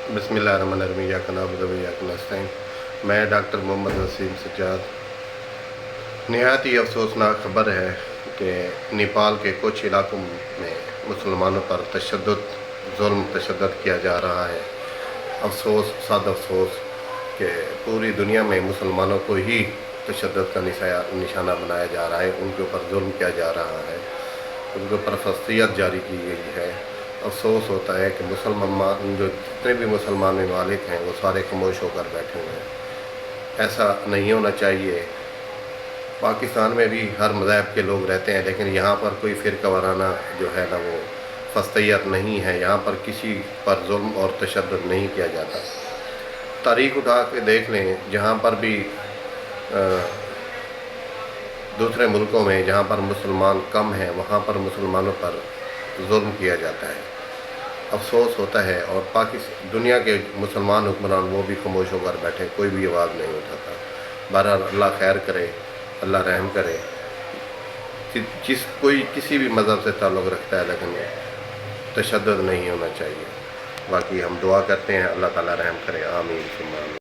बिस्मिल्लाहिर्रहमानिर्रहीम या नअबुदु व इय्याका नस्तईन। मैं डॉक्टर मोहम्मद वसीम सज्जाद। नहायत ही अफसोसनाक ख़बर है कि नेपाल के कुछ इलाकों में मुसलमानों पर तशद्दुद किया जा रहा है। अफसोस सद अफसोस कि पूरी दुनिया में मुसलमानों को ही तशद्दुद का निशाना बनाया जा रहा है, उनके ऊपर जुल्म किया जा रहा है, उनके ऊपर फस्तियत जारी की गई है। अफसोस होता है कि मुसलमान जो जितने भी मुसलमान ममालिक हैं वो सारे खामोश होकर बैठे हुए हैं। ऐसा नहीं होना चाहिए। पाकिस्तान में भी हर मज़हब के लोग रहते हैं, लेकिन यहाँ पर कोई फ़िरका वाराना जो है ना वो फस्तियत नहीं है। यहाँ पर किसी पर जुल्म और तशद्दुद नहीं किया जाता। तारीख़ उठा के देख लें, जहाँ पर भी दूसरे मुल्कों में जहाँ पर मुसलमान कम हैं वहाँ पर मुसलमानों पर जुल्म किया जाता है। अफसोस होता है। और दुनिया के मुसलमान हुक्मरान वो भी खामोश होकर बैठे, कोई भी आवाज़ नहीं उठाता। बहरहाल अल्लाह खैर करे, अल्लाह रहम करे। कोई किसी भी मज़हब से ताल्लुक़ रखता है, लेकिन तशद्दुद नहीं होना चाहिए। बाकी हम दुआ करते हैं अल्लाह ताला रहम करे। आमीन सुम्मा आमीन।